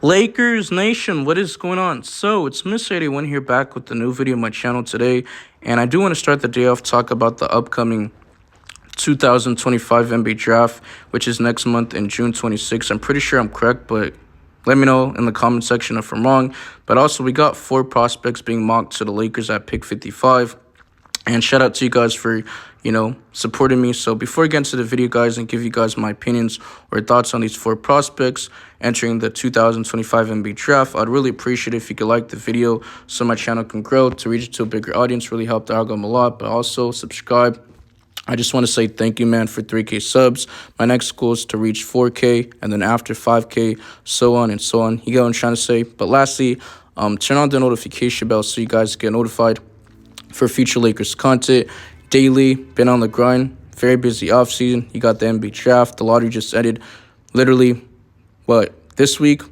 Lakers Nation, what is going on? So, it's Miss 81 here back with the new video on my channel today. And I do want to start the day off talk about the upcoming 2025 NBA draft, which is next month in June 26th. I'm pretty sure I'm correct, but let me know in the comment section if I'm wrong. But also, we got 4 prospects being mocked to the Lakers at pick 55. And shout out to you guys for, supporting me. So before I get into the video, guys, and give you guys my opinions or thoughts on these 4 prospects entering the 2025 NBA draft, I'd really appreciate it if you could like the video so my channel can grow to reach it to a bigger audience. Really help the algorithm a lot, but also subscribe. I just want to say thank you, man, for 3K subs. My next goal is to reach 4K, and then after 5K, so on and so on. You get what I'm trying to say? But lastly, turn on the notification bell so you guys get notified for future Lakers content daily. Been on the grind, very busy offseason. You got the NBA draft. The lottery just ended literally, this week?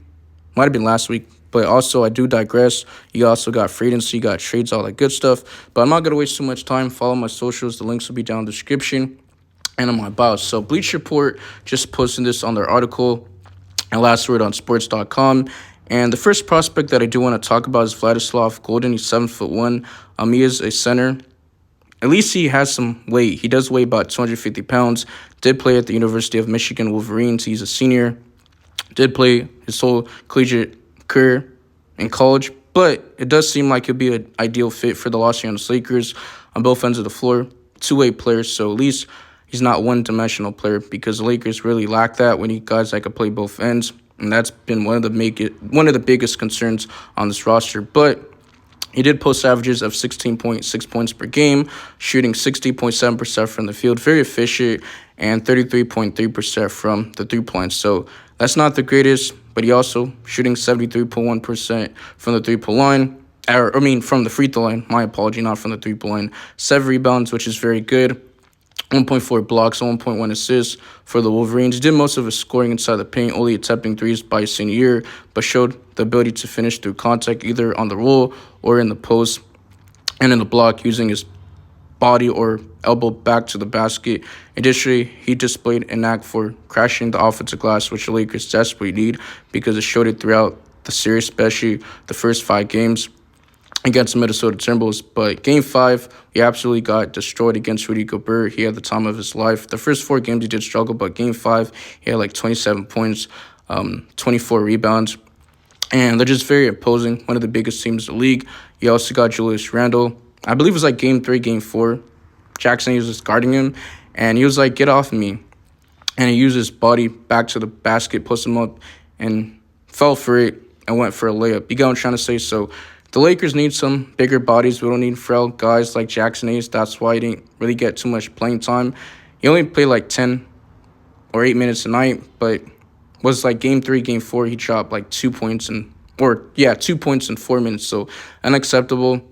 Might have been last week. But also, I do digress. You also got free agency, you got trades, all that good stuff. But I'm not going to waste too much time. Follow my socials. The links will be down in the description and on my bio. So Bleacher Report just posting this on their article and last word on sports.com. And the first prospect that I do want to talk about is Vladislav Goldin. He's 7'1". He is a center. At least he has some weight. He does weigh about 250 pounds. Did play at the University of Michigan Wolverines. He's a senior. Did play his whole collegiate career in college. But it does seem like he'll be an ideal fit for the Los Angeles Lakers on both ends of the floor. Two-way player, so at least he's not one-dimensional player because the Lakers really lack that. We need guys that can play both ends. And that's been one of the biggest concerns on this roster. But he did post averages of 16.6 points per game, shooting 60.7% from the field, very efficient, and 33.3% from the three-point. So that's not the greatest, but he also shooting 73.1% from the three-point line. From the free throw line. My apology, not from the three-point line. 7 rebounds, which is very good. 1.4 blocks, 1.1 assists for the Wolverines. He did most of his scoring inside the paint, only attempting threes by his senior year, but showed the ability to finish through contact either on the roll or in the post and in the block using his body or elbow back to the basket. Additionally, he displayed a knack for crashing the offensive glass, which the Lakers desperately need because it showed it throughout the series, especially the first 5 games against the Minnesota Timberwolves. But Game 5, he absolutely got destroyed against Rudy Gobert. He had the time of his life. The first 4 games he did struggle, but Game 5, he had like 27 points, 24 rebounds. And they're just very imposing, one of the biggest teams in the league. You also got Julius Randle. I believe it was like Game 3, Game 4. Jackson, he was just guarding him, and he was like, get off me. And he used his body back to the basket, pushed him up, and fell for it and went for a layup. You get what I'm trying to say? So the Lakers need some bigger bodies. We don't need frail guys like Jackson Hayes. That's why he didn't really get too much playing time. He only played like 10 or 8 minutes a night, but was like Game 3, Game 4, he dropped like 2 points 2 points in 4 minutes. So unacceptable.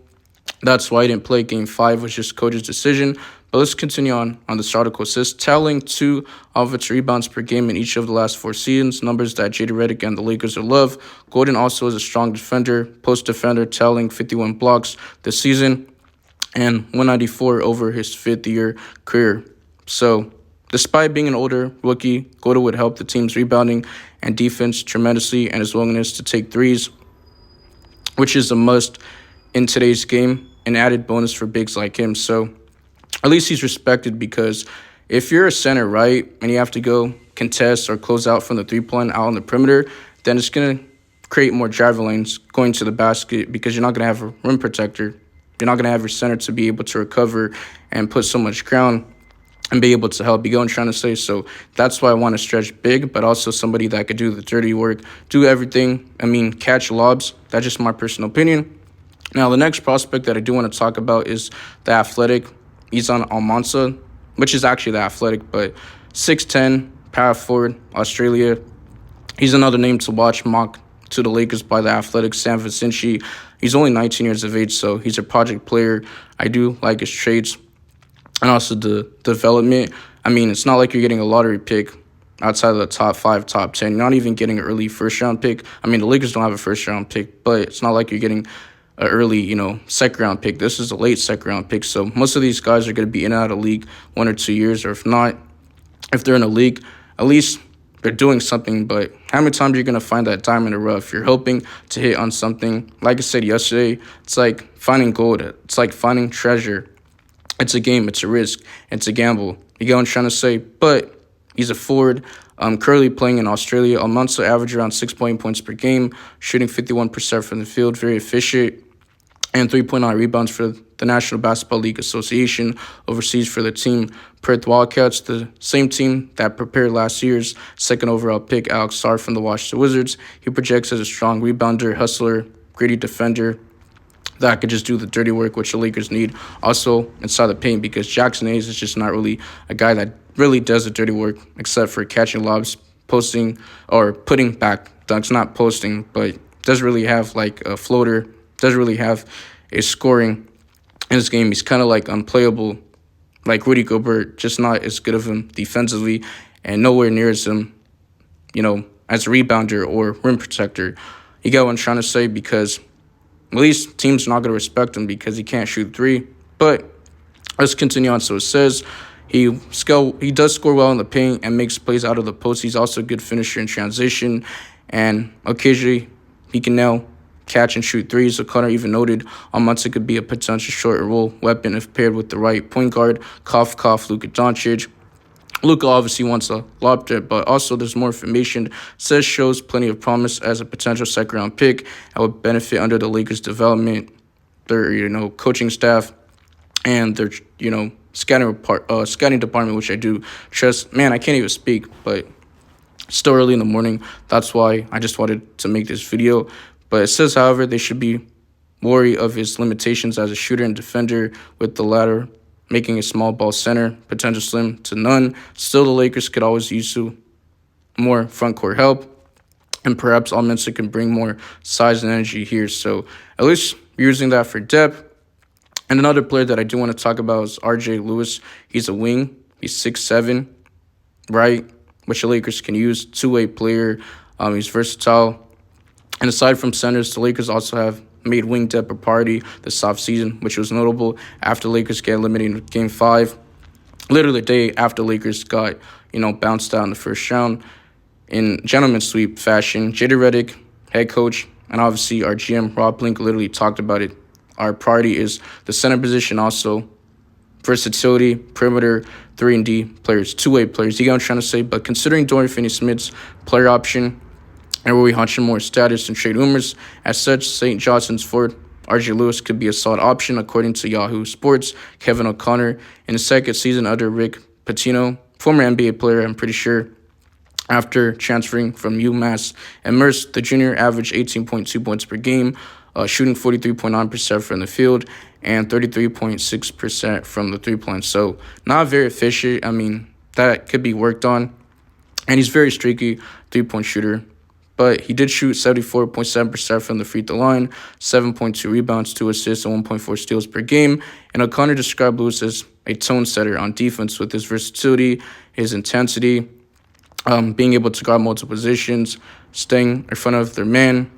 That's why he didn't play. Game 5 was just coach's decision. But let's continue on this article. It says, tallying 2 offensive rebounds per game in each of the last 4 seasons, numbers that J.D. Redick and the Lakers will love. Goldin also is a strong defender, post defender, tallying 51 blocks this season and 194 over his 5th-year career. So despite being an older rookie, Goldin would help the team's rebounding and defense tremendously, and his willingness to take threes, which is a must in today's game, an added bonus for bigs like him. So at least he's respected, because if you're a center, right, and you have to go contest or close out from the three-point out on the perimeter, then it's going to create more driving lanes going to the basket because you're not going to have a rim protector. You're not going to have your center to be able to recover and put so much ground and be able to help. You go and trying to say. So that's why I want to stretch big, but also somebody that could do the dirty work, do everything. Catch lobs. That's just my personal opinion. Now, the next prospect that I do want to talk about is the athletic Izan Almansa, which is actually the athletic, but 6'10", power forward, Australia. He's another name to watch, mocked to the Lakers by the athletic Sam Vicinci. He's only 19 years of age, so he's a project player. I do like his traits and also the development. It's not like you're getting a lottery pick outside of the top 5, top 10. You're not even getting an early first-round pick. The Lakers don't have a first-round pick, but it's not like you're getting an early, second-round pick. This is a late second-round pick, so most of these guys are going to be in and out of the league 1 or 2 years, or if not, if they're in a league, at least they're doing something, but how many times are you going to find that diamond in the rough? You're hoping to hit on something. Like I said yesterday, it's like finding gold. It's like finding treasure. It's a game. It's a risk. It's a gamble. You get what I'm trying to say? But he's a forward. Currently playing in Australia. Almansa average around 6 points per game, shooting 51% from the field, very efficient, and 3.9 rebounds for the National Basketball League Association, overseas for the team Perth Wildcats, the same team that prepared last year's second overall pick, Alex Sarr from the Washington Wizards. He projects as a strong rebounder, hustler, gritty defender that could just do the dirty work, which the Lakers need. Also inside the paint, because Jackson Hayes is just not really a guy that really does the dirty work, except for catching lobs, posting, or putting back dunks. Not posting, but doesn't really have like a floater, doesn't really have a scoring in his game. He's kind of like unplayable, like Rudy Gobert, just not as good of him defensively, and nowhere near as him, as a rebounder or rim protector. You get what I'm trying to say? Because at least teams not going to respect him because he can't shoot three. But let's continue on. So it says he does score well in the paint and makes plays out of the post. He's also a good finisher in transition, and occasionally he can now catch and shoot threes. O'Connor even noted Almansa could be a potential short roll weapon if paired with the right point guard. Cough, Luka Doncic. Luka obviously wants a lob threat, but also there's more information. Says shows plenty of promise as a potential second-round pick and would benefit under the Lakers' development, their coaching staff, and their scouting department, which I do trust. Man, I can't even speak, but it's still early in the morning. That's why I just wanted to make this video. But it says, however, they should be wary of his limitations as a shooter and defender, with the latter making a small ball center, potential slim to none. Still, the Lakers could always use more front court help, and perhaps Almansa can bring more size and energy here. So at least using that for depth. And another player that I do want to talk about is RJ Lewis. He's a wing. He's 6'7", right, which the Lakers can use. Two-way player. He's versatile. And aside from centers, the Lakers also have made wing depth a priority this offseason, which was notable after Lakers get eliminated in Game 5. Literally the day after Lakers got, bounced out in the first round in gentleman's sweep fashion. J.D. Redick, head coach, and obviously our GM, Rob Blink, literally talked about it. Our priority is the center position, also versatility, perimeter, 3-and-D players, two-way players. You get what I'm trying to say? But considering Dorian Finney-Smith's player option, and Roy Hachimura's status and trade rumors, as such, St. Johnson's forward RJ Lewis could be a solid option, according to Yahoo Sports. Kevin O'Connor, in his second season under Rick Pitino, former NBA player, I'm pretty sure, after transferring from UMass and Merce, the junior averaged 18.2 points per game, shooting 43.9% from the field and 33.6% from the three-point. So not very efficient. I mean, that could be worked on. And he's very streaky three-point shooter. But he did shoot 74.7% from the free throw line, 7.2 rebounds, 2 assists, and 1.4 steals per game. And O'Connor described Lewis as a tone setter on defense with his versatility, his intensity, being able to guard multiple positions, staying in front of their man,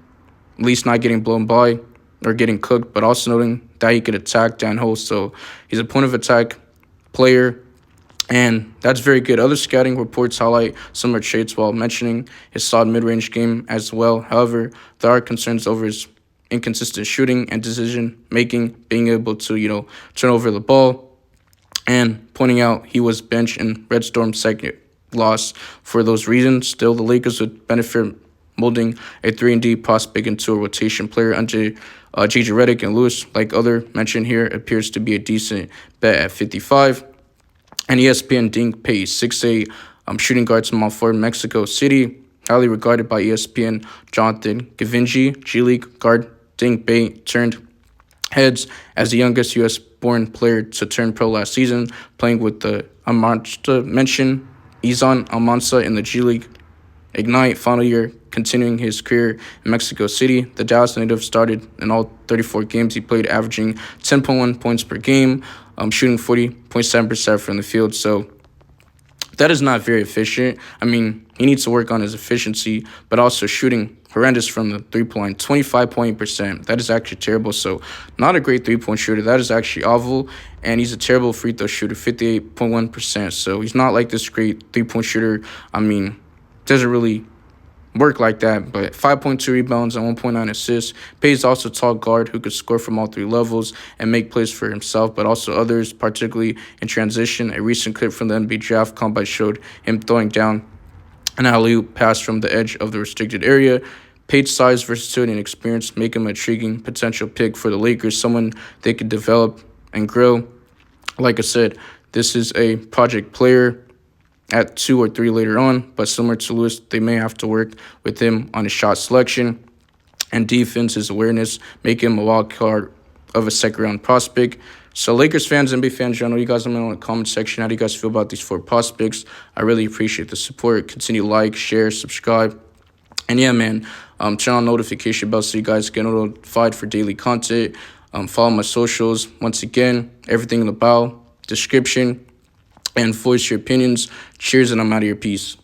at least not getting blown by or getting cooked, but also noting that he could attack down holes. So he's a point of attack player, and that's very good. Other scouting reports highlight similar traits while mentioning his solid mid-range game as well. However, there are concerns over his inconsistent shooting and decision-making, being able to, turn over the ball, and pointing out he was benched in Red Storm's second loss for those reasons. Still, the Lakers would benefit molding a 3-and-D prospect into a rotation player under J.J. Redick, and Lewis, like other mentioned here, appears to be a decent bet at 55. And ESPN Dink Pate, 6'8", shooting guard from Fort Mexico City, highly regarded by ESPN. Jonathan Gavinji, G League guard Dink Pate, turned heads as the youngest U.S.-born player to turn pro last season, playing with the Almansa mentioned Izan Almansa in the G League Ignite final year, continuing his career in Mexico City. The Dallas native started in all 34 games he played, averaging 10.1 points per game, shooting 40.7% from the field. So that is not very efficient. I mean, he needs to work on his efficiency, but also shooting horrendous from the three-point, 25.8%. That is actually terrible. So not a great three-point shooter. That is actually awful. And he's a terrible free throw shooter, 58.1%. So he's not like this great three-point shooter. I mean, doesn't really work like that. But 5.2 rebounds and 1.9 assists. Pate's also a tall guard who could score from all 3 levels and make plays for himself, but also others, particularly in transition. A recent clip from the NBA Draft Combine showed him throwing down an alley-oop pass from the edge of the restricted area. Pate's size, versatility, and experience make him an intriguing potential pick for the Lakers, someone they could develop and grow. Like I said, this is a project player at 2 or 3 later on, but similar to Lewis, they may have to work with him on his shot selection and defense. His awareness make him a wild card of a second-round prospect. So Lakers fans, NBA fans, you know, you guys let me know in the comment section. How do you guys feel about these 4 prospects? I really appreciate the support. Continue to like, share, subscribe. And yeah, man, turn on notification bell so you guys get notified for daily content. Follow my socials. Once again, everything in the bio, description, and voice your opinions. Cheers, and I'm out of your piece.